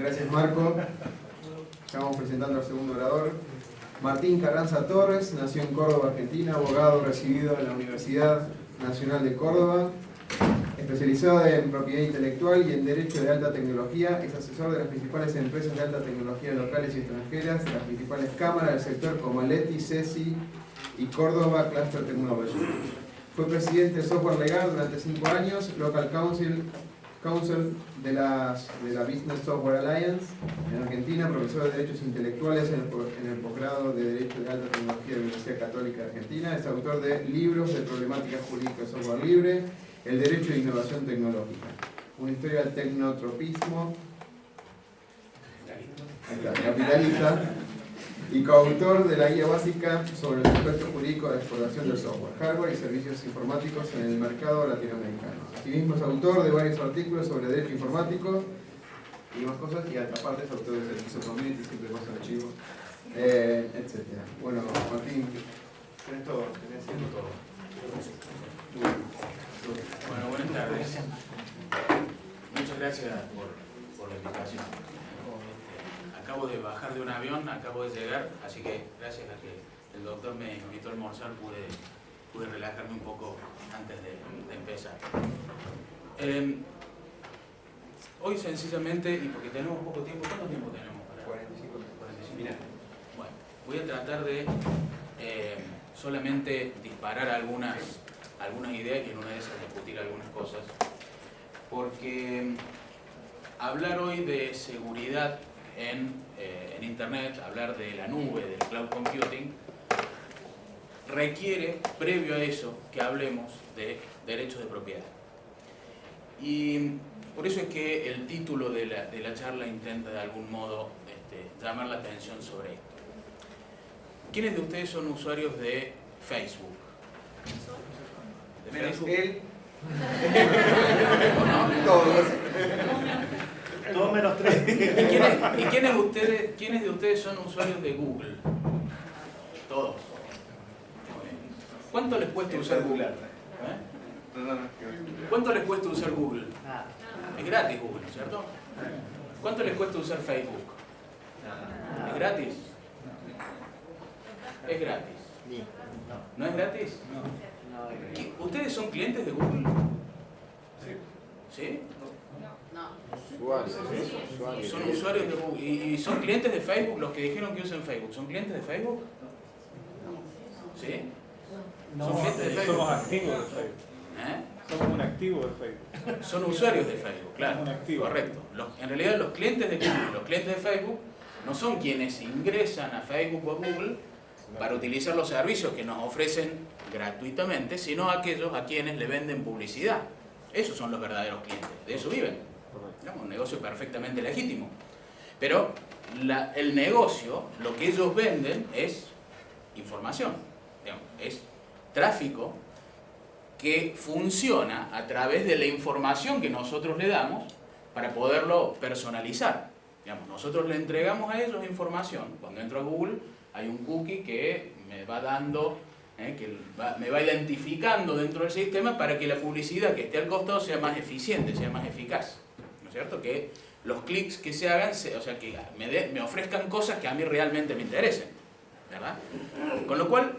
Gracias, Marco. Estamos presentando al segundo orador. Martín Carranza Torres, nació en Córdoba, Argentina, abogado recibido en la Universidad Nacional de Córdoba, especializado en propiedad intelectual y en Derecho de Alta Tecnología. Es asesor de las principales empresas de alta tecnología locales y extranjeras, de las principales cámaras del sector como Leti, CESI y Córdoba Cluster Technology. Fue presidente de Software Legal durante 5 años, Local Counsel de la Business Software Alliance en Argentina, profesor de Derechos Intelectuales en el posgrado de Derecho de Alta Tecnología de la Universidad Católica de Argentina. Es autor de libros de problemática jurídica de software libre, el derecho de innovación tecnológica, una historia del tecnotropismo capitalista, y coautor de la guía básica sobre el aspecto jurídico de explotación del software, hardware y servicios informáticos en el mercado latinoamericano. Asimismo es autor de varios artículos sobre derecho informático y más cosas, y aparte es autor de servicio community, siempre pasa archivo, etc. Bueno, Martín, tenés todo, tenés haciendo todo. Bueno, buenas tardes. Muchas gracias por la invitación. Acabo de bajar de un avión, acabo de llegar, así que gracias a que el doctor me invitó a almorzar pude relajarme un poco antes de empezar. Hoy sencillamente, y porque tenemos poco tiempo, ¿cuánto tiempo tenemos? 45 minutos. Bueno, voy a tratar de solamente disparar algunas ideas y en una de esas discutir algunas cosas, porque hablar hoy de seguridad en Internet, hablar de la nube, del cloud computing, requiere, previo a eso, que hablemos de derechos de propiedad. Y por eso es que el título de la charla intenta de algún modo llamar la atención sobre esto. ¿Quiénes de ustedes son usuarios de Facebook? ¿De menos Facebook? él. ¿No? Todos. Todos menos 3. ¿Y quiénes de ustedes son usuarios de Google? Todos. Muy bien. ¿Cuánto les cuesta usar Google? ¿Cuánto les cuesta usar Google? Es gratis Google, ¿no es cierto? ¿Cuánto les cuesta usar Facebook? ¿Es gratis? ¿Es gratis? ¿No es gratis? ¿Ustedes son clientes de Google? ¿Sí? Son usuarios de Google. ¿Y son clientes de Facebook? Los que dijeron que usan Facebook, ¿son clientes de Facebook? ¿Sí? No, ¿Son clientes de Facebook? somos activos de Facebook. Somos un activo de Facebook. Son usuarios de Facebook, claro. Un activo. Correcto. En realidad los clientes de Google, los clientes de Facebook, no son quienes ingresan a Facebook o a Google para utilizar los servicios que nos ofrecen gratuitamente, sino aquellos a quienes le venden publicidad. Esos son los verdaderos clientes, de eso viven. Un negocio perfectamente legítimo. Pero el negocio, lo que ellos venden es información, es tráfico que funciona a través de la información que nosotros le damos para poderlo personalizar. Nosotros le entregamos a ellos información. Cuando entro a Google hay un cookie que me va dando, me va identificando dentro del sistema para que la publicidad que esté al costado sea más eficiente, sea más eficaz. ¿No es cierto? Que los clics que se hagan, o sea, que me ofrezcan cosas que a mí realmente me interesen, ¿verdad? Con lo cual,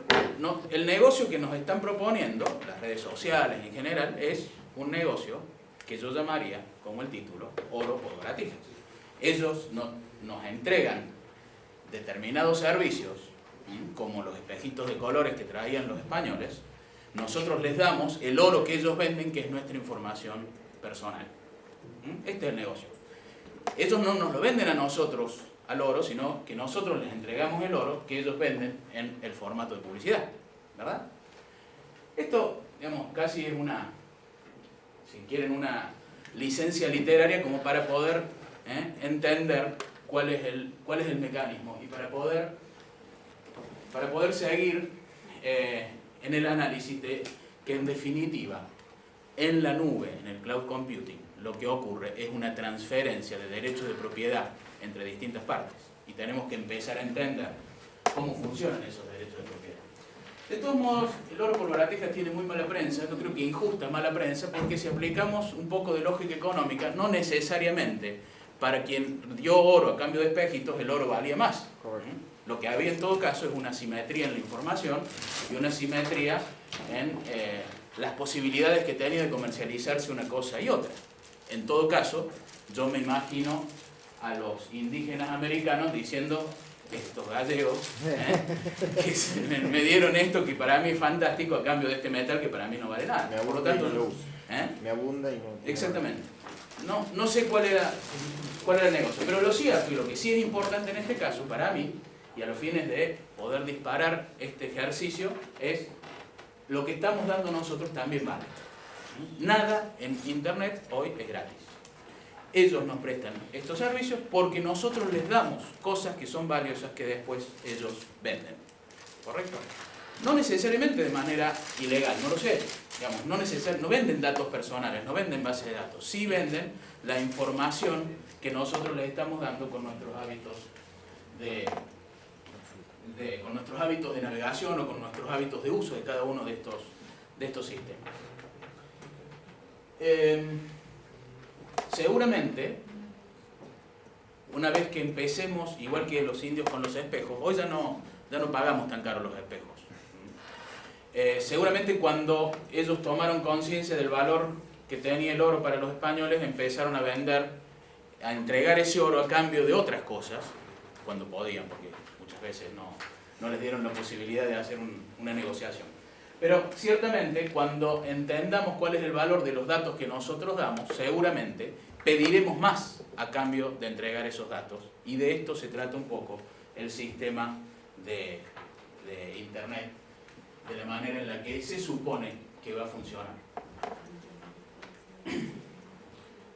el negocio que nos están proponiendo, las redes sociales en general, es un negocio que yo llamaría, como el título, oro por baratijas. Ellos nos entregan determinados servicios, como los espejitos de colores que traían los españoles. Nosotros les damos el oro que ellos venden, que es nuestra información personal. Este es el negocio. Ellos no nos lo venden a nosotros al oro, sino que nosotros les entregamos el oro que ellos venden en el formato de publicidad, ¿verdad? Esto, casi es si quieren, una licencia literaria como para poder entender cuál es el mecanismo y para poder seguir en el análisis de que, en definitiva, en la nube, en el cloud computing, lo que ocurre es una transferencia de derechos de propiedad entre distintas partes y tenemos que empezar a entender cómo funcionan esos derechos de propiedad. De todos modos, el oro por baratijas tiene muy mala prensa, no creo que injusta mala prensa, porque si aplicamos un poco de lógica económica, no necesariamente para quien dio oro a cambio de espejitos, el oro valía más. Correcto. Lo que había en todo caso es una simetría en la información y una simetría en las posibilidades que tenía de comercializarse una cosa y otra. En todo caso, yo me imagino a los indígenas americanos diciendo, estos gallegos, que me dieron esto que para mí es fantástico a cambio de este metal que para mí no vale nada. Me Por lo abunda tanto, y no lo uso. ¿eh? Me abunda y no... Exactamente. No sé cuál era el negocio, pero lo cierto y lo que sí es importante en este caso para mí, y a los fines de poder disparar este ejercicio, es lo que estamos dando nosotros también vale. Nada en Internet hoy es gratis. Ellos nos prestan estos servicios porque nosotros les damos cosas que son valiosas que después ellos venden. ¿Correcto? No necesariamente de manera ilegal, no lo sé. Digamos, no venden datos personales, no venden bases de datos. Sí venden la información que nosotros les estamos dando con nuestros hábitos con nuestros hábitos de navegación o con nuestros hábitos de uso de cada uno de estos sistemas. Seguramente, una vez que empecemos, igual que los indios con los espejos, hoy ya no pagamos tan caro los espejos. Seguramente cuando ellos tomaron conciencia del valor que tenía el oro para los españoles, empezaron a vender, a entregar ese oro a cambio de otras cosas, cuando podían, porque muchas veces no les dieron la posibilidad de hacer una negociación. Pero ciertamente cuando entendamos cuál es el valor de los datos que nosotros damos, seguramente pediremos más a cambio de entregar esos datos. Y de esto se trata un poco el sistema de Internet, de la manera en la que se supone que va a funcionar.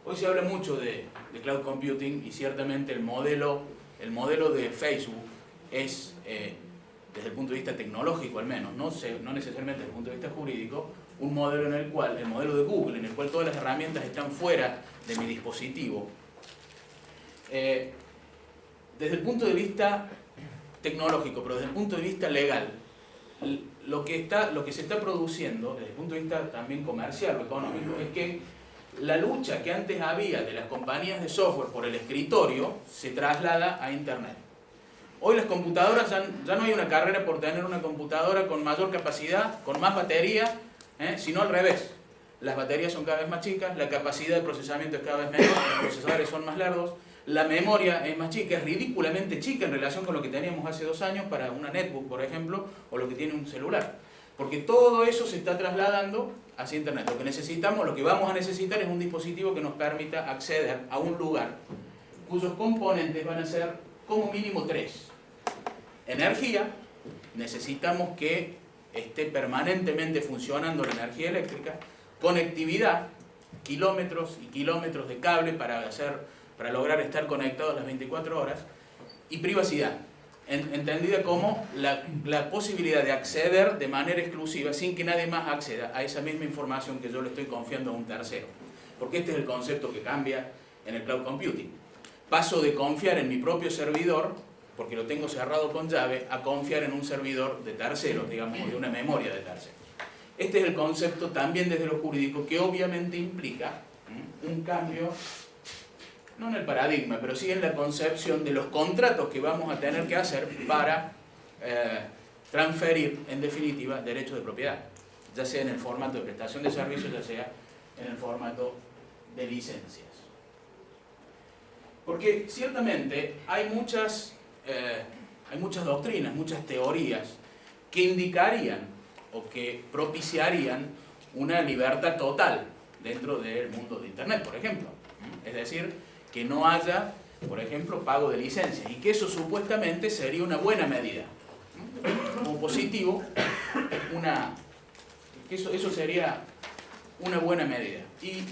Hoy se habla mucho de cloud computing y ciertamente el modelo de Facebook es, desde el punto de vista tecnológico al menos, no necesariamente desde el punto de vista jurídico, un modelo en el cual, el modelo de Google, en el cual todas las herramientas están fuera de mi dispositivo. Desde el punto de vista tecnológico, pero desde el punto de vista legal, lo que se está produciendo, desde el punto de vista también comercial o económico, es que la lucha que antes había de las compañías de software por el escritorio se traslada a Internet. Hoy las computadoras, ya no hay una carrera por tener una computadora con mayor capacidad, con más batería, sino al revés. Las baterías son cada vez más chicas, la capacidad de procesamiento es cada vez menor, los procesadores son más largos, la memoria es más chica, es ridículamente chica en relación con lo que teníamos hace 2 años para una netbook, por ejemplo, o lo que tiene un celular. Porque todo eso se está trasladando hacia Internet. Lo que necesitamos, lo que vamos a necesitar es un dispositivo que nos permita acceder a un lugar cuyos componentes van a ser como mínimo 3. Energía, necesitamos que esté permanentemente funcionando la energía eléctrica. Conectividad, kilómetros y kilómetros de cable para lograr estar conectados las 24 horas. Y privacidad, entendida como la posibilidad de acceder de manera exclusiva sin que nadie más acceda a esa misma información que yo le estoy confiando a un tercero. Porque este es el concepto que cambia en el cloud computing. Paso de confiar en mi propio servidor, porque lo tengo cerrado con llave, a confiar en un servidor de terceros, digamos, de una memoria de terceros. Este es el concepto también desde lo jurídico que obviamente implica un cambio, no en el paradigma, pero sí en la concepción de los contratos que vamos a tener que hacer para transferir, en definitiva, derechos de propiedad, ya sea en el formato de prestación de servicios, ya sea en el formato de licencias. Porque ciertamente hay muchas doctrinas, muchas teorías que indicarían o que propiciarían una libertad total dentro del mundo de Internet, por ejemplo. Es decir, que no haya, por ejemplo, pago de licencias y que eso supuestamente sería una buena medida. Como positivo, eso sería una buena medida. Y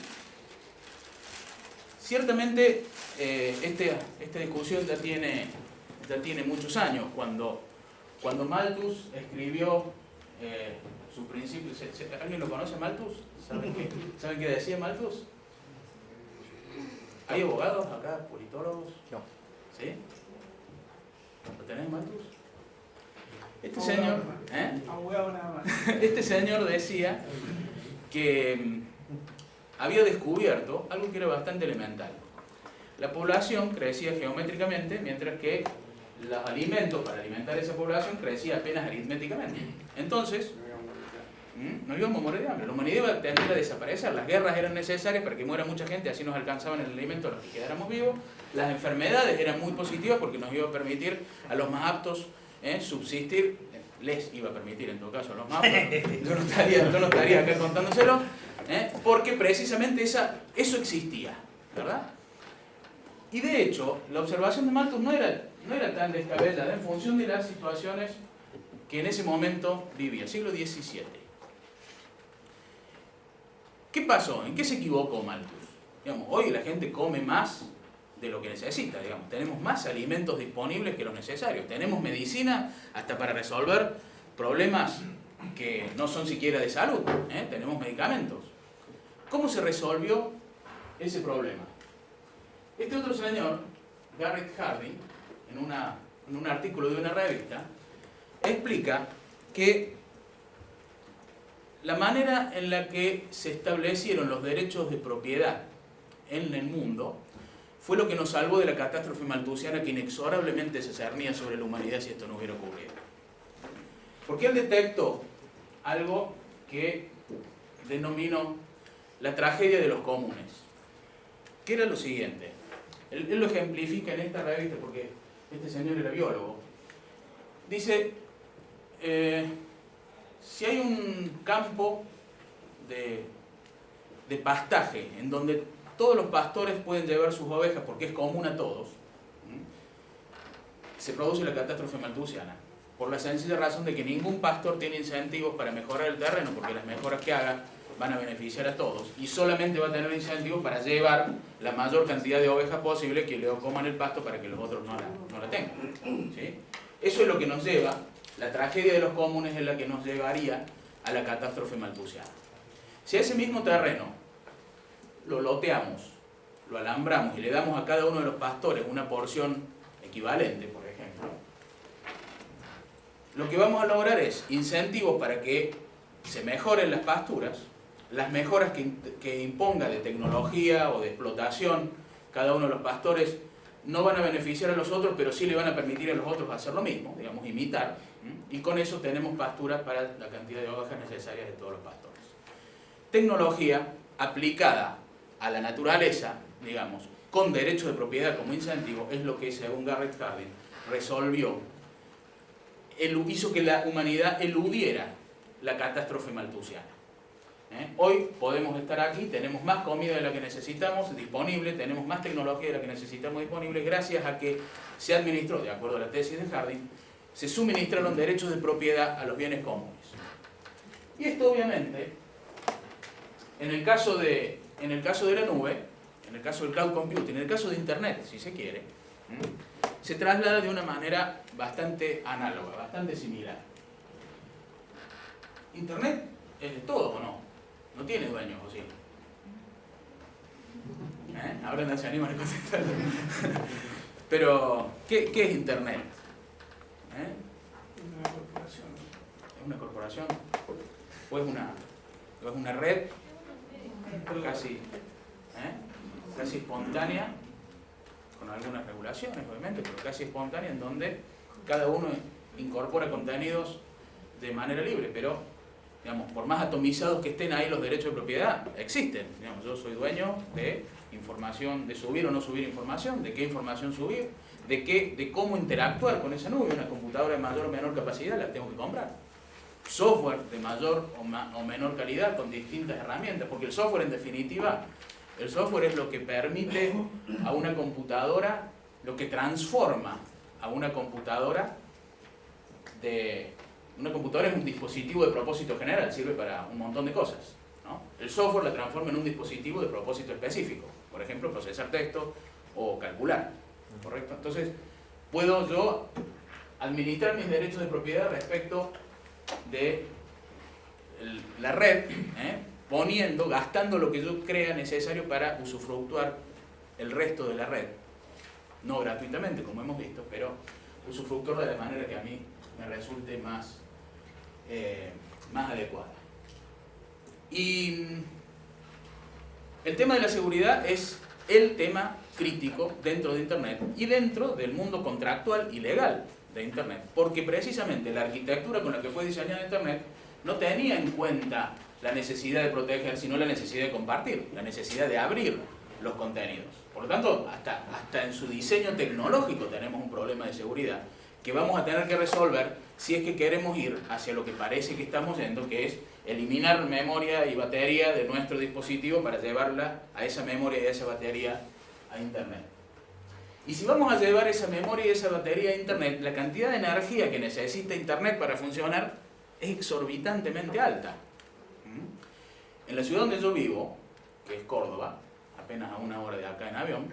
ciertamente esta discusión ya tiene muchos años. Cuando Malthus escribió su principio, ¿alguien lo conoce, Malthus? ¿Saben qué decía Malthus? ¿Hay abogados acá, politólogos? No. ¿Sí? ¿Lo tenés, Malthus? Este señor, Abogado nada más. este señor decía que había descubierto algo que era bastante elemental. la población crecía geométricamente, mientras que los alimentos para alimentar esa población crecía apenas aritméticamente. Entonces, no íbamos a morir de hambre. La humanidad iba a tender a desaparecer. Las guerras eran necesarias para que muera mucha gente, así nos alcanzaban el alimento a los que quedáramos vivos. Las enfermedades eran muy positivas porque nos iba a permitir a los más aptos subsistir. Les iba a permitir, en todo caso, a los más aptos. Yo no estaría acá contándoselo, porque precisamente eso existía, ¿verdad? Y de hecho, la observación de Malthus no era tan descabellada en función de las situaciones que en ese momento vivía, siglo XVII. ¿Qué pasó? ¿En qué se equivocó Malthus? Digamos, hoy la gente come más de lo que necesita, digamos. Tenemos más alimentos disponibles que los necesarios. Tenemos medicina hasta para resolver problemas que no son siquiera de salud. Tenemos medicamentos. ¿Cómo se resolvió ese problema? Este otro señor, Garrett Hardin, en un artículo de una revista, explica que la manera en la que se establecieron los derechos de propiedad en el mundo fue lo que nos salvó de la catástrofe malthusiana que inexorablemente se cernía sobre la humanidad si esto no hubiera ocurrido. Porque él detectó algo que denominó la tragedia de los comunes, que era lo siguiente. Él lo ejemplifica en esta revista porque este señor era biólogo. Dice, si hay un campo de pastaje en donde todos los pastores pueden llevar sus ovejas porque es común a todos, se produce la catástrofe malthusiana, por la sencilla razón de que ningún pastor tiene incentivos para mejorar el terreno, porque las mejoras que haga van a beneficiar a todos, y solamente va a tener incentivos para llevar la mayor cantidad de ovejas posible que le coman el pasto para que los otros no la tengan. ¿Sí? Eso es lo que nos lleva, la tragedia de los comunes es la que nos llevaría a la catástrofe malthusiana. Si a ese mismo terreno lo loteamos, lo alambramos y le damos a cada uno de los pastores una porción equivalente, por ejemplo, lo que vamos a lograr es incentivos para que se mejoren las pasturas, las mejoras que imponga de tecnología o de explotación cada uno de los pastores no van a beneficiar a los otros, pero sí le van a permitir a los otros hacer lo mismo, digamos, imitar, y con eso tenemos pasturas para la cantidad de ovejas necesarias de todos los pastores. Tecnología aplicada a la naturaleza, digamos, con derecho de propiedad como incentivo, es lo que, según Garrett Hardin, resolvió, hizo que la humanidad eludiera la catástrofe malthusiana. Hoy podemos estar aquí, tenemos más comida de la que necesitamos disponible, tenemos más tecnología de la que necesitamos disponible, gracias a que se administró, de acuerdo a la tesis de Hardin, se suministraron derechos de propiedad a los bienes comunes. Y esto obviamente, en el caso de la nube, en el caso del cloud computing, en el caso de Internet, si se quiere, se traslada de una manera bastante análoga, bastante similar. Internet es de todo, ¿o no? No tiene dueños, ¿o sí? Ahora no se animan a contestar. Pero, ¿qué es Internet? Una corporación. ¿Es una corporación? ¿O es una red casi espontánea, con algunas regulaciones obviamente, pero casi espontánea, en donde cada uno incorpora contenidos de manera libre, pero digamos, por más atomizados que estén ahí los derechos de propiedad, existen. Digamos, yo soy dueño de información, de subir o no subir información, de qué información subir, de cómo interactuar con esa nube. Una computadora de mayor o menor capacidad la tengo que comprar. Software de mayor o menor calidad con distintas herramientas, porque el software, en definitiva, el software es lo que permite a una computadora, lo que transforma a una computadora una computadora es un dispositivo de propósito general, sirve para un montón de cosas, ¿no? El software la transforma en un dispositivo de propósito específico, por ejemplo, procesar texto o calcular, ¿correcto? Entonces, puedo yo administrar mis derechos de propiedad respecto de la red, gastando lo que yo crea necesario para usufructuar el resto de la red, no gratuitamente, como hemos visto, pero usufructuarla de la manera que a mí me resulte más adecuada. Y el tema de la seguridad es el tema crítico dentro de Internet y dentro del mundo contractual y legal de Internet, porque precisamente la arquitectura con la que fue diseñada Internet no tenía en cuenta la necesidad de proteger, sino la necesidad de compartir, la necesidad de abrir los contenidos. Por lo tanto, hasta en su diseño tecnológico tenemos un problema de seguridad que vamos a tener que resolver si es que queremos ir hacia lo que parece que estamos yendo, que es eliminar memoria y batería de nuestro dispositivo para llevarla a esa memoria y a esa batería a Internet. Y si vamos a llevar esa memoria y esa batería a Internet, la cantidad de energía que necesita Internet para funcionar es exorbitantemente alta. En la ciudad donde yo vivo, que es Córdoba, apenas a 1 hora de acá en avión,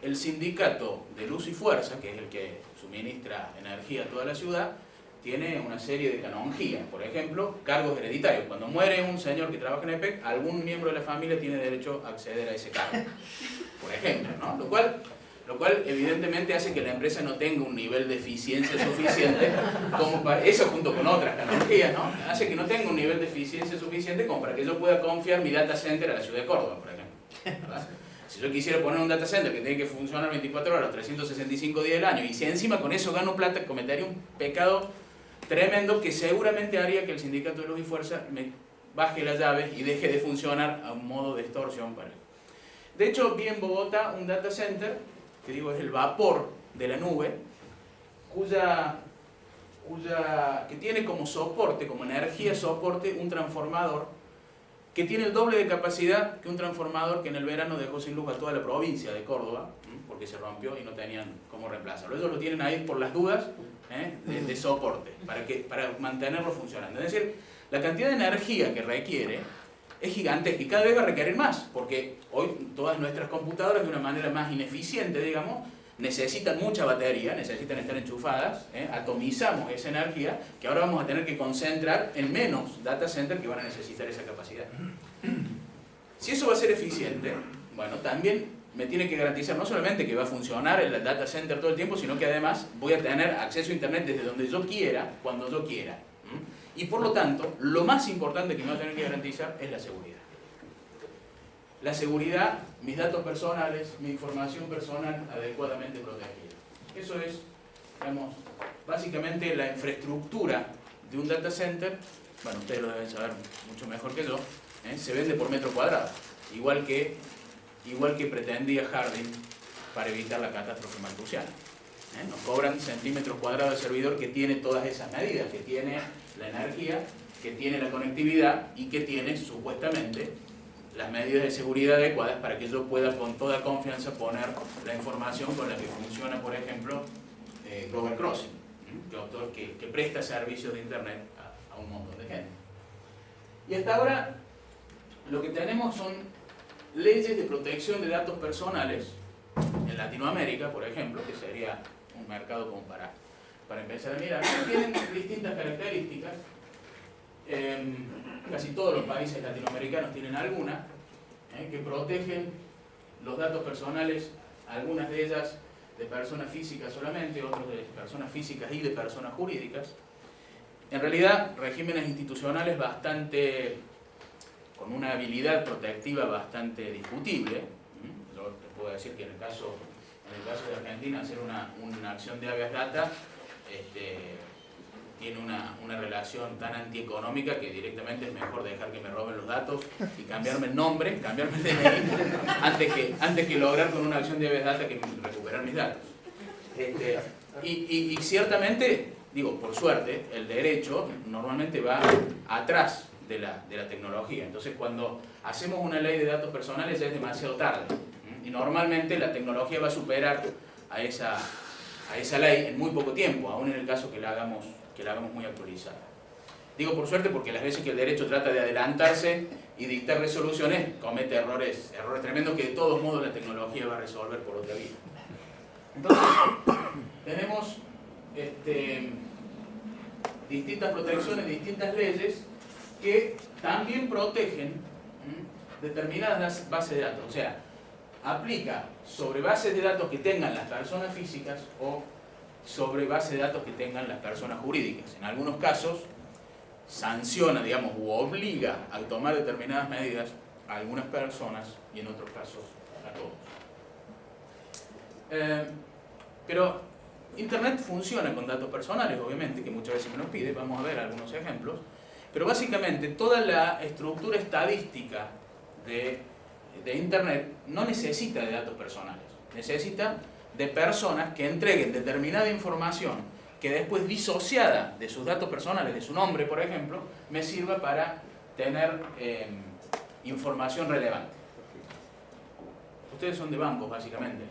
el sindicato de Luz y Fuerza, que es el que suministra energía a toda la ciudad, tiene una serie de canonjías. Por ejemplo, cargos hereditarios. Cuando muere un señor que trabaja en EPEC, algún miembro de la familia tiene derecho a acceder a ese cargo. Por ejemplo, ¿no? Lo cual evidentemente hace que la empresa no tenga un nivel de eficiencia suficiente como para, eso junto con otras canonjías, ¿no? Hace que no tenga un nivel de eficiencia suficiente como para que yo pueda confiar mi data center a la ciudad de Córdoba, por ejemplo, ¿verdad? Si yo quisiera poner un data center que tiene que funcionar 24 horas, 365 días del año, y si encima con eso gano plata, cometería un pecado tremendo que seguramente haría que el sindicato de Luz y Fuerza me baje las llaves y deje de funcionar a un modo de extorsión para él. De hecho, vi en Bogotá un data center, que digo es el vapor de la nube, que tiene como soporte, como energía soporte, un transformador que tiene el doble de capacidad que un transformador que en el verano dejó sin luz a toda la provincia de Córdoba, porque se rompió y no tenían cómo reemplazarlo. Ellos lo tienen ahí por las dudas de soporte, para mantenerlo funcionando. Es decir, la cantidad de energía que requiere es gigantesca y cada vez va a requerir más, porque hoy todas nuestras computadoras de una manera más ineficiente, digamos, necesitan mucha batería, necesitan estar enchufadas, atomizamos esa energía que ahora vamos a tener que concentrar en menos data centers que van a necesitar esa capacidad. Si eso va a ser eficiente, bueno, también me tiene que garantizar no solamente que va a funcionar el data center todo el tiempo, sino que además voy a tener acceso a Internet desde donde yo quiera, cuando yo quiera. Y por lo tanto, lo más importante que me va a tener que garantizar es la seguridad. La seguridad, mis datos personales, mi información personal adecuadamente protegida. Eso es, digamos, básicamente la infraestructura de un data center. Bueno, ustedes lo deben saber mucho mejor que yo, se vende por metro cuadrado, igual que pretendía Harding para evitar la catástrofe malthusiana. Nos cobran centímetros cuadrados de servidor que tiene todas esas medidas, que tiene la energía, que tiene la conectividad y que tiene supuestamente las medidas de seguridad adecuadas para que yo pueda con toda confianza poner la información con la que funciona, por ejemplo, Global Crossing, que presta servicios de Internet a un montón de gente. Y hasta ahora lo que tenemos son leyes de protección de datos personales en Latinoamérica, por ejemplo, que sería un mercado como para empezar a mirar, que tienen distintas características. Casi todos los países latinoamericanos tienen alguna que protegen los datos personales, algunas de ellas de personas físicas solamente, otros de personas físicas y de personas jurídicas. En realidad, regímenes institucionales con una habilidad protectiva bastante discutible. Yo les puedo decir que en el caso de Argentina, hacer una acción de habeas data tiene una relación tan antieconómica que directamente es mejor dejar que me roben los datos y cambiarme el nombre, cambiarme el DNI, antes que lograr con una acción de habeas data que recuperar mis datos. Y ciertamente, digo, por suerte, el derecho normalmente va atrás de la tecnología. Entonces, cuando hacemos una ley de datos personales ya es demasiado tarde. Y normalmente la tecnología va a superar a esa ley en muy poco tiempo, aún en el caso que la hagamos muy actualizada. Digo por suerte porque las veces que el derecho trata de adelantarse y dictar resoluciones, comete errores tremendos que de todos modos la tecnología va a resolver por otra vía. Entonces, tenemos distintas protecciones, distintas leyes que también protegen determinadas bases de datos. O sea, aplica sobre bases de datos que tengan las personas físicas o sobre bases de datos que tengan las personas jurídicas. En algunos casos sanciona, digamos, u obliga a tomar determinadas medidas a algunas personas y en otros casos a todos. Pero Internet funciona con datos personales, obviamente, que muchas veces me los pide, vamos a ver algunos ejemplos, pero básicamente toda la estructura estadística de Internet no necesita de datos personales, necesita de personas que entreguen determinada información que después, disociada de sus datos personales, de su nombre, por ejemplo, me sirva para tener información relevante. Ustedes son de bancos, básicamente,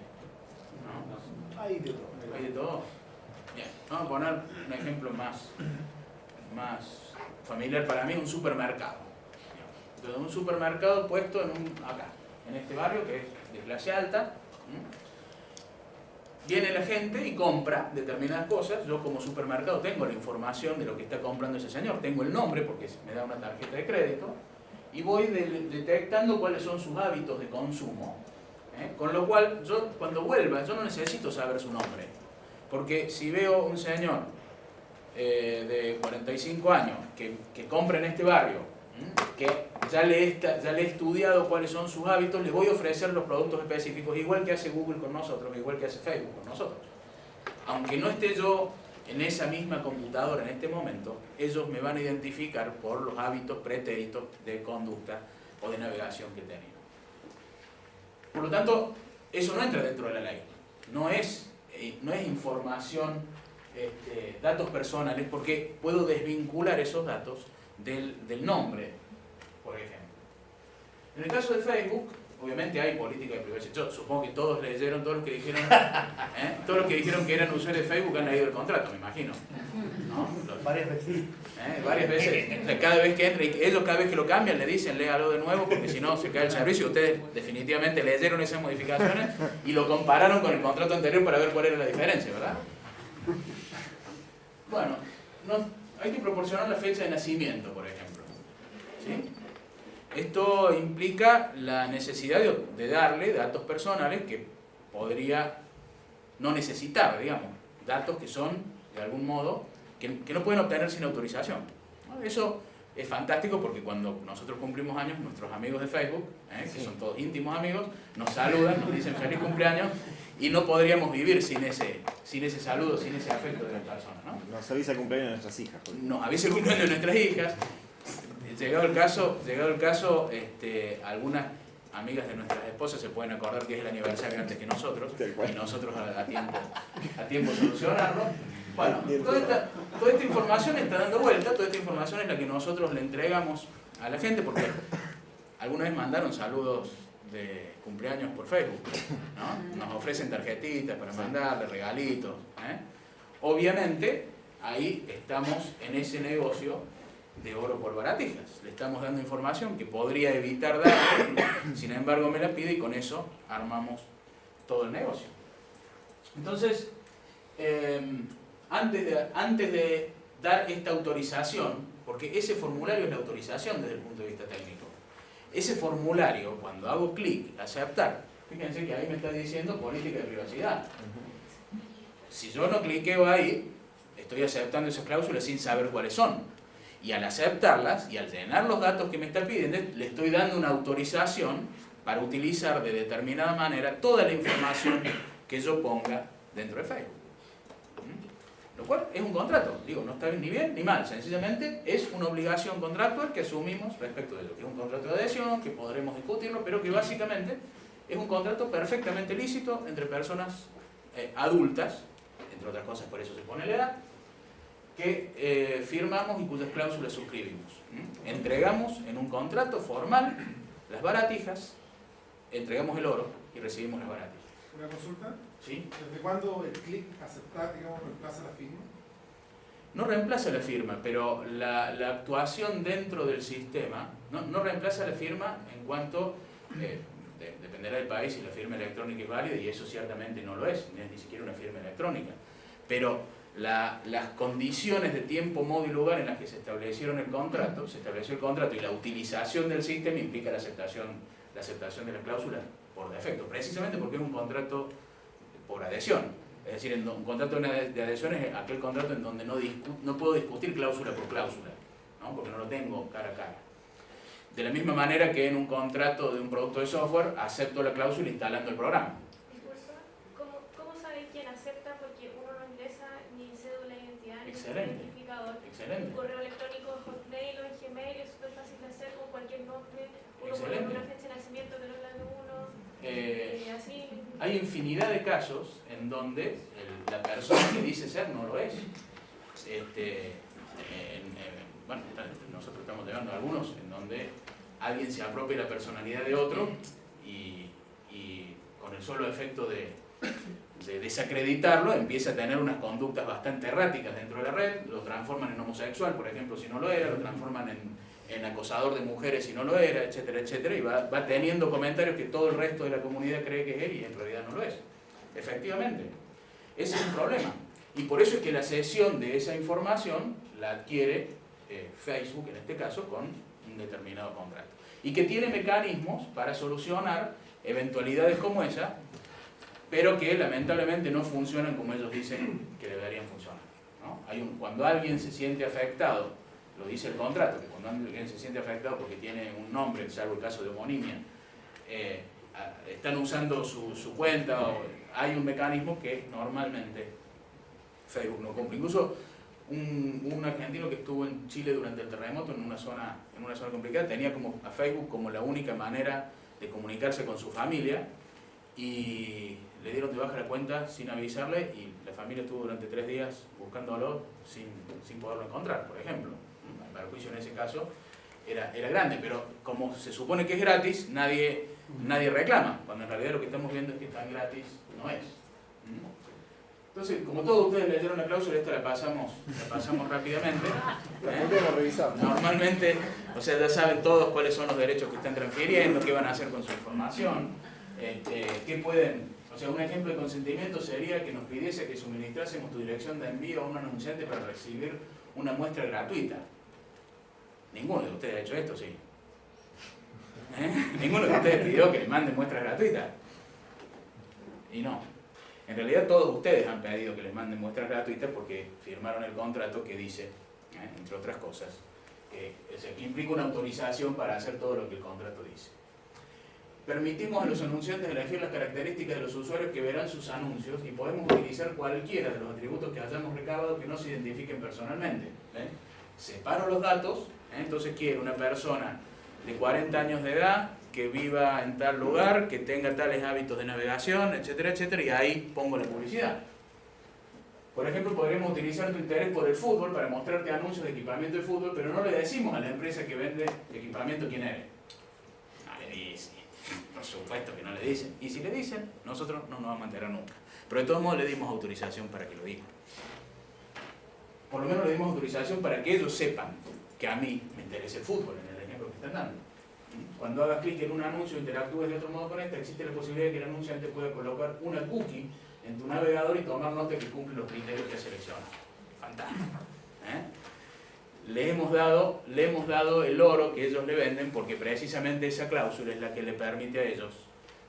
¿no? Hay de todo. Hay de todo. Bien, vamos a poner un ejemplo más familiar para mí, un supermercado. Entonces, un supermercado puesto acá, en este barrio que es de clase alta. Viene la gente y compra determinadas cosas. Yo como supermercado tengo la información de lo que está comprando ese señor, tengo el nombre porque me da una tarjeta de crédito y voy detectando cuáles son sus hábitos de consumo. Con lo cual, yo cuando vuelva, yo no necesito saber su nombre, porque si veo un señor de 45 años que compra en este barrio, que ya le he estudiado cuáles son sus hábitos, le voy a ofrecer los productos específicos, igual que hace Google con nosotros, igual que hace Facebook con nosotros. Aunque no esté yo en esa misma computadora en este momento, ellos me van a identificar por los hábitos pretéritos de conducta o de navegación que he tenido. Por lo tanto, eso no entra dentro de la ley. No es información, datos personales, porque puedo desvincular esos datos del nombre, por ejemplo. En el caso de Facebook, obviamente hay política de privacidad. Yo supongo que todos leyeron, todos los que dijeron que eran usuarios de Facebook han leído el contrato, me imagino. ¿No? Varias veces. Varias veces. Cada vez que entra, y ellos cada vez que lo cambian le dicen léalo de nuevo porque si no se cae el servicio. Ustedes definitivamente leyeron esas modificaciones y lo compararon con el contrato anterior para ver cuál era la diferencia, ¿verdad? Bueno, hay que proporcionar la fecha de nacimiento, por ejemplo. ¿Sí? Esto implica la necesidad de darle datos personales que podría no necesitar, digamos, datos que son, de algún modo, que no pueden obtener sin autorización. Eso es fantástico porque cuando nosotros cumplimos años, nuestros amigos de Facebook, que son todos íntimos amigos, nos saludan, nos dicen feliz cumpleaños y no podríamos vivir sin ese saludo, sin ese afecto de las personas, ¿no? Nos avisa el cumpleaños de nuestras hijas. Nos avisa el cumpleaños de nuestras hijas. Llegado el caso, algunas amigas de nuestras esposas se pueden acordar que es el aniversario antes que nosotros y nosotros a tiempo solucionarlo. Bueno, toda esta información está dando vuelta, toda esta información es la que nosotros le entregamos a la gente, porque alguna vez mandaron saludos de cumpleaños por Facebook, ¿no? Nos ofrecen tarjetitas para mandarle regalitos. Obviamente, ahí estamos en ese negocio de oro por baratijas. Le estamos dando información que podría evitar darle, sin embargo me la pide y con eso armamos todo el negocio. Entonces, antes de dar esta autorización, porque ese formulario es la autorización desde el punto de vista técnico, ese formulario, cuando hago clic, aceptar, fíjense que ahí me está diciendo política de privacidad. Si yo no cliqueo ahí, estoy aceptando esas cláusulas sin saber cuáles son. Y al aceptarlas y al llenar los datos que me está pidiendo, le estoy dando una autorización para utilizar de determinada manera toda la información que yo ponga dentro de Facebook. Lo cual es un contrato, digo, no está ni bien ni mal, sencillamente es una obligación contractual que asumimos respecto de lo que es un contrato de adhesión, que podremos discutirlo, pero que básicamente es un contrato perfectamente lícito entre personas adultas, entre otras cosas por eso se pone la edad, que firmamos y cuyas cláusulas suscribimos. Entregamos en un contrato formal las baratijas, entregamos el oro y recibimos las baratijas. ¿Una consulta? ¿Sí? ¿Desde cuándo el clic aceptar, digamos, reemplaza la firma? No reemplaza la firma, pero la actuación dentro del sistema no reemplaza la firma en cuanto, dependerá del país si la firma electrónica es válida, y eso ciertamente no lo es, ni siquiera una firma electrónica. Pero las condiciones de tiempo, modo y lugar en las que se estableció el contrato y la utilización del sistema implica la aceptación de las cláusulas por defecto, precisamente porque es un contrato por adhesión. Es decir, un contrato de adhesión es aquel contrato en donde no puedo discutir cláusula por cláusula, ¿no? Porque no lo tengo cara a cara. De la misma manera que en un contrato de un producto de software acepto la cláusula instalando el programa. Disculpa, ¿cómo sabe quién acepta? Porque uno no ingresa ni cédula de identidad ni Excelente. identificador. Excelente. Un correo electrónico en Hotmail o en Gmail es súper fácil de hacer con cualquier nombre. Uno pone Excelente. una fecha de nacimiento que no es la de uno. Así. Hay infinidad de casos en donde la persona que dice ser no lo es. Bueno, nosotros estamos llevando algunos en donde alguien se apropia la personalidad de otro y con el solo efecto de desacreditarlo empieza a tener unas conductas bastante erráticas dentro de la red, lo transforman en homosexual, por ejemplo, si no lo era, lo transforman en acosador de mujeres si no lo era, etcétera, etcétera, y va teniendo comentarios que todo el resto de la comunidad cree que es él y en realidad no lo es. Efectivamente, ese es un problema. Y por eso es que la cesión de esa información la adquiere Facebook, en este caso, con un determinado contrato. Y que tiene mecanismos para solucionar eventualidades como esa, pero que lamentablemente no funcionan como ellos dicen que deberían funcionar, ¿no? Cuando alguien se siente afectado, lo dice el contrato, que cuando alguien se siente afectado porque tiene un nombre, salvo el caso de homonimia, están usando su cuenta, o hay un mecanismo que normalmente Facebook no cumple. Incluso un argentino que estuvo en Chile durante el terremoto en una zona complicada tenía a Facebook como la única manera de comunicarse con su familia y le dieron de baja la cuenta sin avisarle y la familia estuvo durante 3 días buscándolo sin poderlo encontrar, por ejemplo. El perjuicio en ese caso era grande, pero como se supone que es gratis, nadie reclama, cuando en realidad lo que estamos viendo es que tan gratis no es. Entonces, como todos ustedes leyeron la cláusula, esta la pasamos rápidamente. Podemos revisar. Normalmente, o sea, ya saben todos cuáles son los derechos que están transfiriendo, qué van a hacer con su información, qué pueden... O sea, un ejemplo de consentimiento sería que nos pidiese que suministrásemos tu dirección de envío a un anunciante para recibir una muestra gratuita. Ninguno de ustedes ha hecho esto, ¿sí? Ninguno de ustedes pidió que le manden muestras gratuitas. Y no. En realidad todos ustedes han pedido que les manden muestras gratuitas porque firmaron el contrato que dice, entre otras cosas, que implica una autorización para hacer todo lo que el contrato dice. Permitimos a los anunciantes elegir las características de los usuarios que verán sus anuncios y podemos utilizar cualquiera de los atributos que hayamos recabado que no se identifiquen personalmente. Separo los datos, entonces quiero una persona de 40 años de edad, que viva en tal lugar, que tenga tales hábitos de navegación, etcétera, etcétera, y ahí pongo la publicidad. Por ejemplo, podríamos utilizar tu interés por el fútbol para mostrarte anuncios de equipamiento de fútbol, pero no le decimos a la empresa que vende equipamiento quién eres. No le dicen, por supuesto que no le dicen. Y si le dicen, nosotros no nos vamos a enterar nunca. Pero de todos modos le dimos autorización para que lo digan. Por lo menos le dimos autorización para que ellos sepan que a mí me interesa el fútbol, en el ejemplo que están dando. Cuando hagas clic en un anuncio e interactúes de otro modo con este, existe la posibilidad de que el anunciante pueda colocar una cookie en tu navegador y tomar nota de que cumple los criterios que selecciona. Fantástico. Le hemos dado el oro que ellos le venden porque precisamente esa cláusula es la que le permite a ellos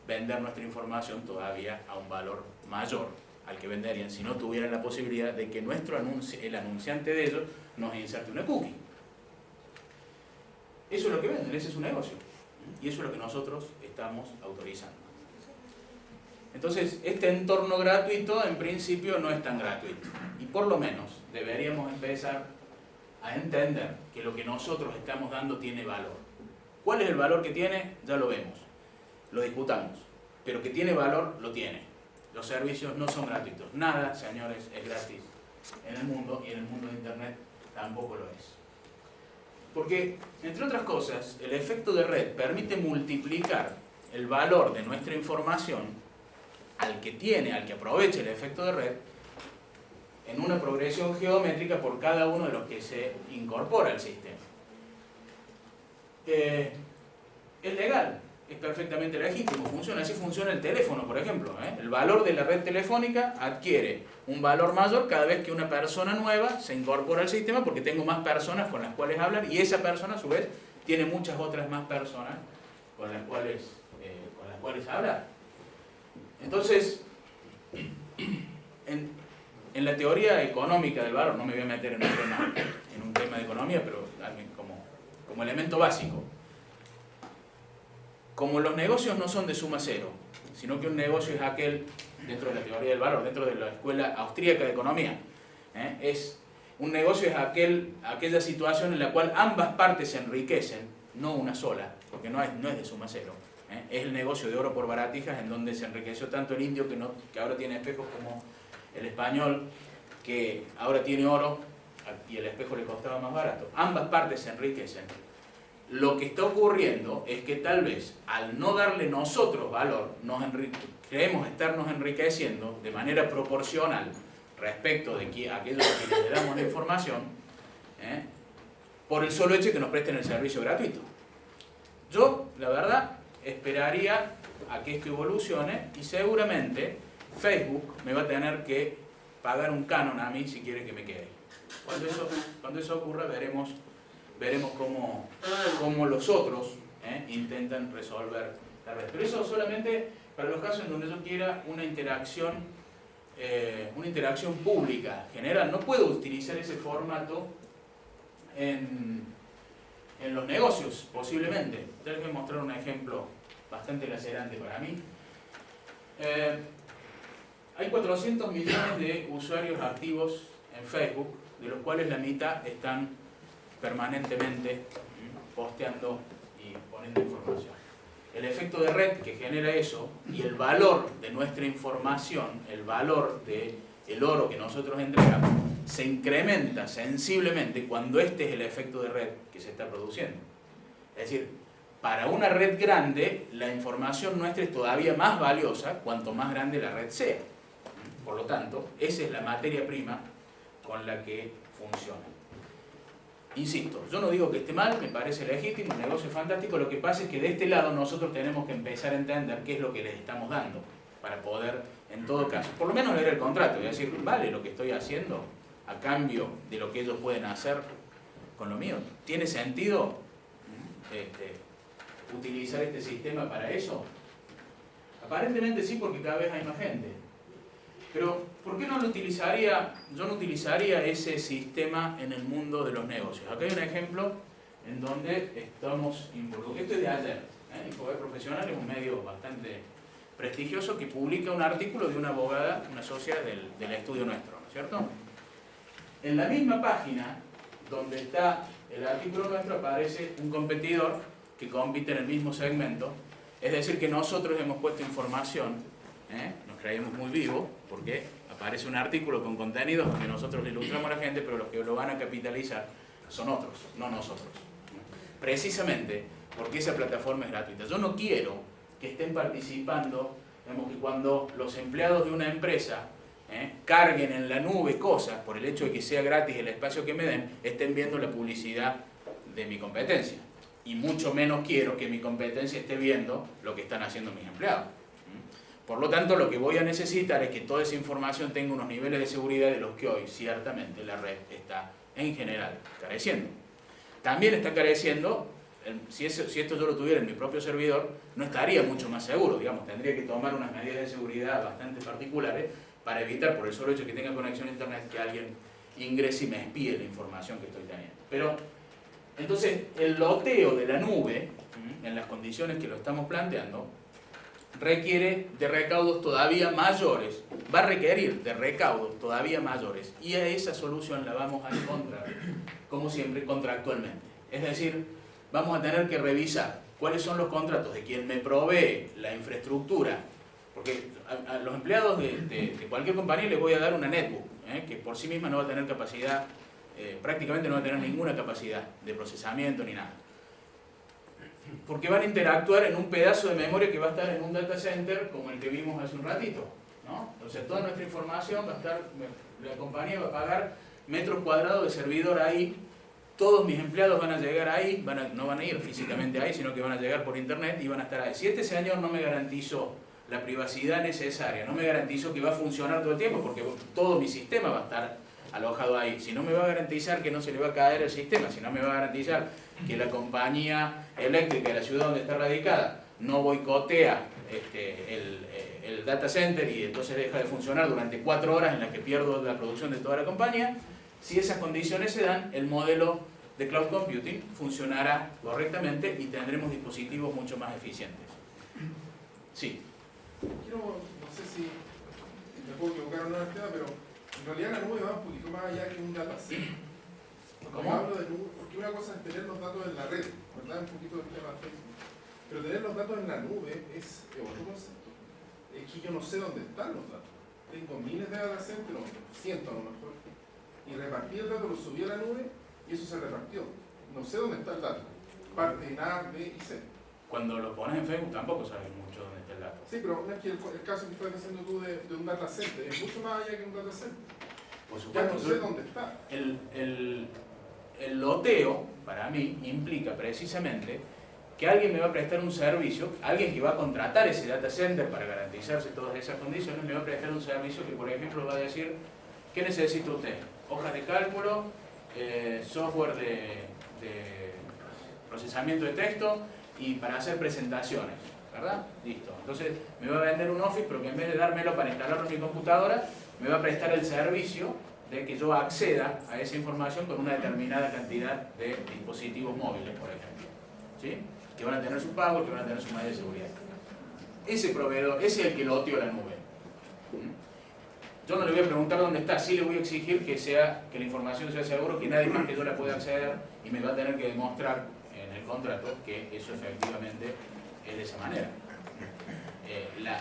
vender nuestra información todavía a un valor mayor al que venderían si no tuvieran la posibilidad de que el anunciante de ellos nos inserte una cookie. Eso es lo que venden, ese es su negocio. Y eso es lo que nosotros estamos autorizando. Entonces, este entorno gratuito en principio no es tan gratuito. Y por lo menos deberíamos empezar a entender que lo que nosotros estamos dando tiene valor. ¿Cuál es el valor que tiene? Ya lo vemos. Lo discutamos. Pero que tiene valor, lo tiene. Los servicios no son gratuitos. Nada, señores, es gratis en el mundo y en el mundo de Internet tampoco lo es. Porque, entre otras cosas, el efecto de red permite multiplicar el valor de nuestra información al que aproveche el efecto de red en una progresión geométrica por cada uno de los que se incorpora al sistema. Es legal, es perfectamente legítimo, funciona. Así funciona el teléfono, por ejemplo. El valor de la red telefónica adquiere un valor mayor cada vez que una persona nueva se incorpora al sistema porque tengo más personas con las cuales hablar y esa persona a su vez tiene muchas otras más personas con las cuales hablar. Entonces, en la teoría económica del valor, no me voy a meter en un tema de economía, pero como elemento básico, como los negocios no son de suma cero, sino que un negocio es aquel, dentro de la teoría del valor, dentro de la escuela austríaca de economía, un negocio es aquella situación en la cual ambas partes se enriquecen, no una sola, porque no es de suma cero. Es el negocio de oro por baratijas, en donde se enriqueció tanto el indio que ahora tiene espejos, como el español que ahora tiene oro y el espejo le costaba más barato. Ambas partes se enriquecen. Lo que está ocurriendo es que tal vez al no darle nosotros valor, creemos estarnos enriqueciendo de manera proporcional respecto de aquellos a quienes le damos la información, por el solo hecho de que nos presten el servicio gratuito. Yo, la verdad, esperaría a que esto evolucione y seguramente Facebook me va a tener que pagar un canon a mí si quiere que me quede. Cuando eso ocurra veremos cómo los otros intentan resolver tal vez. Pero eso solamente para los casos en donde yo quiera una interacción pública general. No puedo utilizar ese formato en los negocios, posiblemente. Ya les voy a mostrar un ejemplo bastante lacerante para mí. Hay 400 millones de usuarios activos en Facebook, de los cuales la mitad están permanentemente posteando y poniendo información. El efecto de red que genera eso y el valor de nuestra información, el valor del oro que nosotros entregamos, se incrementa sensiblemente cuando este es el efecto de red que se está produciendo. Es decir, para una red grande, la información nuestra es todavía más valiosa cuanto más grande la red sea. Por lo tanto, esa es la materia prima con la que funciona. Insisto, yo no digo que esté mal, me parece legítimo, un negocio fantástico. Lo que pasa es que de este lado nosotros tenemos que empezar a entender qué es lo que les estamos dando para poder, en todo caso, por lo menos leer el contrato y decir, ¿vale lo que estoy haciendo a cambio de lo que ellos pueden hacer con lo mío? ¿Tiene sentido utilizar este sistema para eso? Aparentemente sí, porque cada vez hay más gente. Pero, ¿por qué no lo utilizaría? Yo no utilizaría ese sistema en el mundo de los negocios. Acá hay un ejemplo en donde estamos involucrados. Esto es de ayer. Infobae Profesional es un medio bastante prestigioso que publica un artículo de una abogada, una socia del estudio nuestro, ¿no es cierto? En la misma página donde está el artículo nuestro aparece un competidor que compite en el mismo segmento. Es decir, que nosotros hemos puesto información, nos creemos muy vivos, porque aparece un artículo con contenidos que nosotros le ilustramos a la gente, pero los que lo van a capitalizar son otros, no nosotros. Precisamente porque esa plataforma es gratuita. Yo no quiero que estén participando, digamos, que cuando los empleados de una empresa carguen en la nube cosas, por el hecho de que sea gratis el espacio que me den, estén viendo la publicidad de mi competencia. Y mucho menos quiero que mi competencia esté viendo lo que están haciendo mis empleados. Por lo tanto, lo que voy a necesitar es que toda esa información tenga unos niveles de seguridad de los que hoy, ciertamente, la red está, en general, careciendo. También está careciendo, si esto yo lo tuviera en mi propio servidor, no estaría mucho más seguro, digamos, tendría que tomar unas medidas de seguridad bastante particulares para evitar, por el solo hecho de que tenga conexión a internet, que alguien ingrese y me espíe la información que estoy teniendo. Pero, entonces, el loteo de la nube, en las condiciones que lo estamos planteando, requiere de recaudos todavía mayores, va a requerir de recaudos todavía mayores, y a esa solución la vamos a encontrar, como siempre, contractualmente. Es decir, vamos a tener que revisar cuáles son los contratos de quien me provee la infraestructura, porque a los empleados de cualquier compañía les voy a dar una netbook, que por sí misma no va a tener capacidad, prácticamente no va a tener ninguna capacidad de procesamiento ni nada. Porque van a interactuar en un pedazo de memoria que va a estar en un data center como el que vimos hace un ratito, ¿no? Entonces toda nuestra información va a estar, la compañía va a pagar metros cuadrados de servidor ahí, todos mis empleados van a llegar ahí, no van a ir físicamente ahí, sino que van a llegar por internet y van a estar ahí. Si este señor no me garantizó la privacidad necesaria, no me garantizó que va a funcionar todo el tiempo, porque todo mi sistema va a estar alojado ahí, si no me va a garantizar que no se le va a caer el sistema, si no me va a garantizar que la compañía eléctrica de la ciudad donde está radicada no boicotea el data center y entonces deja de funcionar durante 4 horas en las que pierdo la producción de toda la compañía, si esas condiciones se dan, el modelo de cloud computing funcionará correctamente y tendremos dispositivos mucho más eficientes. Sí. Quiero, no sé si me puedo equivocar o no en el tema, pero en realidad la nube va un poquito más allá que un dataset. Cuando ¿Cómo? yo hablo de nube, porque una cosa es tener los datos en la red, ¿verdad? Un poquito del tema de Facebook. Pero tener los datos en la nube es otro concepto. Es que yo no sé dónde están los datos. Tengo miles de data centers, cientos a lo mejor, y repartí el dato, lo subí a la nube y eso se repartió. No sé dónde está el dato. Parte en A, B y C. Cuando lo pones en Facebook tampoco sabes mucho dónde está el dato. Sí, pero no es que el caso que estás diciendo tú de un data center es mucho más allá que un data center. Por Ya supuesto, no sé dónde está. el loteo, para mí, implica precisamente que alguien me va a prestar un servicio, alguien que va a contratar ese data center para garantizarse todas esas condiciones, me va a prestar un servicio que, por ejemplo, va a decir, ¿qué necesita usted? Hojas de cálculo, software de procesamiento de texto y para hacer presentaciones, ¿verdad? Listo. Entonces, me va a vender un Office, pero que en vez de dármelo para instalarlo en mi computadora, me va a prestar el servicio de que yo acceda a esa información con una determinada cantidad de dispositivos móviles, por ejemplo. ¿Sí? Que van a tener su pago, que van a tener su medida de seguridad. Ese proveedor, ese es el que loteó la nube. Yo no le voy a preguntar dónde está, sí le voy a exigir que la información sea segura, que nadie más que yo la pueda acceder y me va a tener que demostrar en el contrato que eso efectivamente es de esa manera.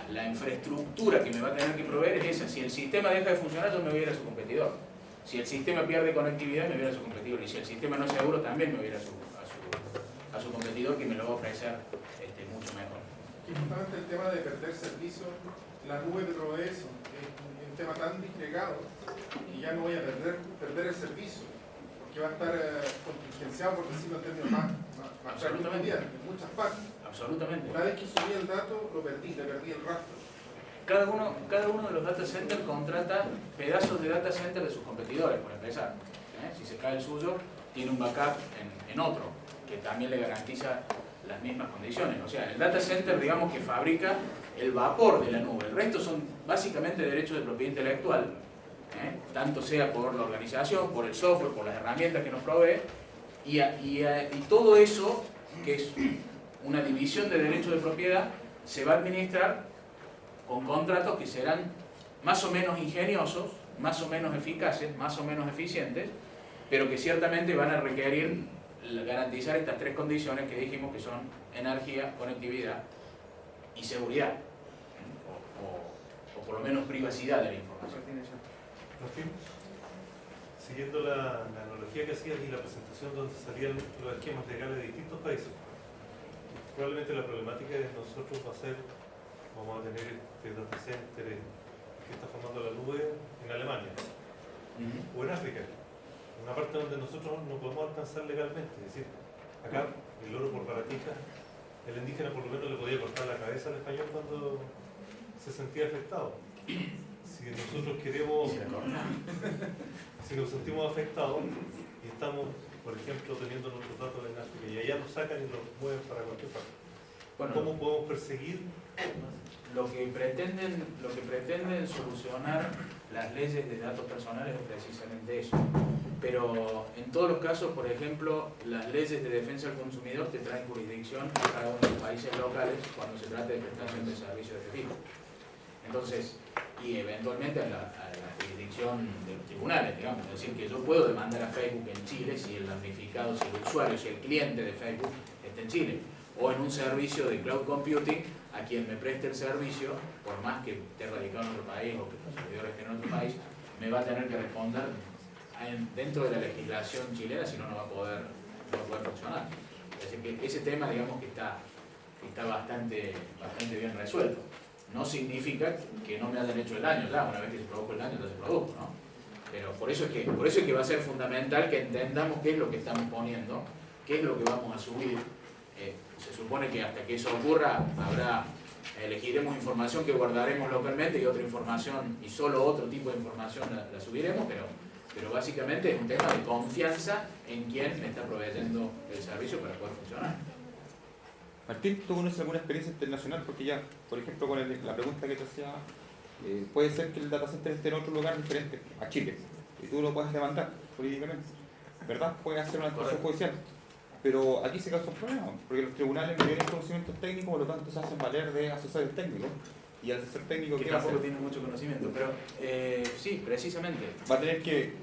La infraestructura que me va a tener que proveer es esa. Si el sistema deja de funcionar, yo me voy a ir a su competidor. Si el sistema pierde conectividad, me voy a ir a su competidor. Y si el sistema no es seguro, también me voy a ir a su competidor, que me lo va a ofrecer mucho mejor. Y justamente el tema de perder servicio, la nube te provee eso. Es un tema tan disgregado que ya no voy a perder el servicio, porque va a estar contingenciado, por decirlo en términos más Absolutamente. en muchas partes. Absolutamente. Una vez que subí el dato, le perdí el rastro. Cada uno de los data centers contrata pedazos de data center de sus competidores, por empezar. Si se cae el suyo, tiene un backup en otro, que también le garantiza las mismas condiciones. O sea, el data center, digamos, que fabrica el vapor de la nube. El resto son básicamente derechos de propiedad intelectual, tanto sea por la organización, por el software, por las herramientas que nos provee, y todo eso, que es una división de derechos de propiedad, se va a administrar con contratos que serán más o menos ingeniosos, más o menos eficaces, más o menos eficientes, pero que ciertamente van a requerir garantizar estas tres condiciones que dijimos, que son energía, conectividad y seguridad, o por lo menos privacidad de la información. Martín, siguiendo la analogía que hacías y la presentación donde salían los esquemas legales de distintos países, probablemente la problemática de nosotros va a ser, vamos a tener este data center que está formando la nube en Alemania o en África, una parte donde nosotros no podemos alcanzar legalmente. Es decir, acá el oro por baratija, el indígena por lo menos le podía cortar la cabeza al español cuando se sentía afectado. Si nosotros queremos, si nos sentimos afectados y estamos, por ejemplo, teniendo nuestros datos en África y allá los sacan y los mueven para cualquier parte, Bueno, ¿cómo podemos perseguir? lo que pretenden solucionar las leyes de datos personales es precisamente eso. Pero en todos los casos, por ejemplo, las leyes de defensa del consumidor te traen jurisdicción a cada uno de los países locales cuando se trata de prestación de servicios de este tipo. Entonces, y eventualmente a la jurisdicción de los tribunales, digamos. Es decir, que yo puedo demandar a Facebook en Chile si el damnificado, si el usuario, si el cliente de Facebook está en Chile, o en un servicio de cloud computing a quien me preste el servicio, por más que esté radicado en otro país o que los servidores estén en otro país, me va a tener que responder dentro de la legislación chilena, si no, no va a poder funcionar. Es decir, que ese tema, digamos, que está bastante bien resuelto. No significa que no me hayan hecho el daño ya, una vez que se produjo el daño ya se produjo, ¿no? Pero por eso es que va a ser fundamental que entendamos qué es lo que estamos poniendo, qué es lo que vamos a subir. Se supone que hasta que eso ocurra elegiremos información que guardaremos localmente y otra información, y solo otro tipo de información la subiremos, pero básicamente es un tema de confianza en quien me está proveyendo el servicio para poder funcionar. Martín, ¿tú conoces alguna experiencia internacional? Porque ya, por ejemplo, con la pregunta que te hacía, puede ser que el data center esté en otro lugar diferente a Chile y tú lo puedes demandar jurídicamente, ¿verdad? Puedes hacer una actuación judicial. Pero aquí se causa un problema, porque los tribunales no tienen conocimientos técnicos, por lo tanto se hacen valer de asesores técnicos. Y el asesor técnico, Que ¿qué va a hacer? tampoco tiene mucho conocimiento, pero sí, precisamente. Va a tener que...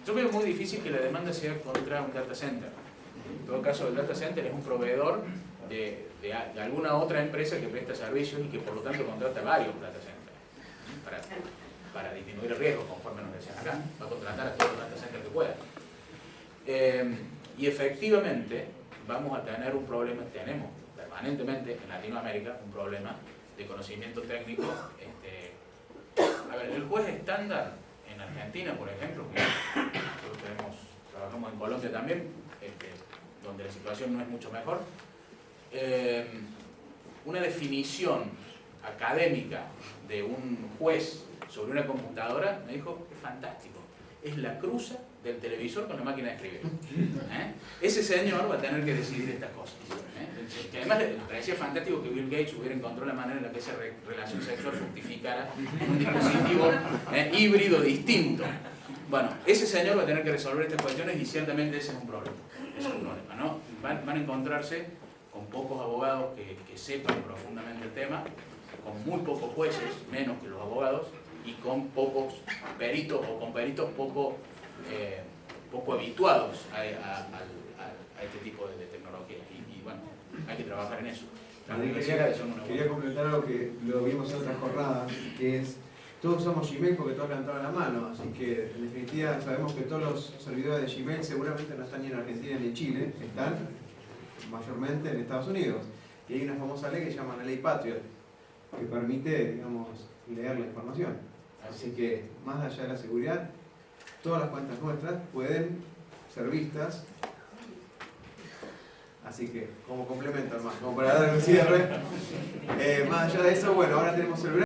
Yo veo muy difícil que la demanda sea contra un data center. En todo caso, el data center es un proveedor de alguna otra empresa que presta servicios y que por lo tanto contrata varios data centers para disminuir el riesgo, conforme nos decían acá. Va a contratar a todos los data centers que pueda. Y efectivamente vamos a tener un problema, tenemos permanentemente en Latinoamérica un problema de conocimiento técnico. A ver, el juez estándar en Argentina, por ejemplo, que nosotros trabajamos en Colombia también, donde la situación no es mucho mejor, una definición académica de un juez sobre una computadora me dijo, es fantástico, es la cruza del televisor con la máquina de escribir. Ese señor va a tener que decidir estas cosas. Que además le parecía fantástico que Bill Gates hubiera encontrado la manera en la que esa relación sexual fructificara en un dispositivo híbrido distinto. Bueno, ese señor va a tener que resolver estas cuestiones y ciertamente ese es un problema. Es un problema, ¿no? Van a encontrarse con pocos abogados que sepan profundamente el tema, con muy pocos jueces, menos que los abogados, y con pocos peritos o con peritos poco habituados a este tipo de tecnología. Y bueno, hay que trabajar en eso. Quería complementar algo que lo vimos en otra jornada, que es, todos usamos Gmail porque todos levantaron la mano, así que en definitiva sabemos que todos los servidores de Gmail seguramente no están ni en Argentina ni en Chile, están mayormente en Estados Unidos. Y hay una famosa ley que se llama la ley Patriot, que permite, digamos, leer la información. Así que, más allá de la seguridad, todas las cuentas nuestras pueden ser vistas. Así que, como complemento, más, como para dar un cierre. Más allá de eso, bueno, ahora tenemos el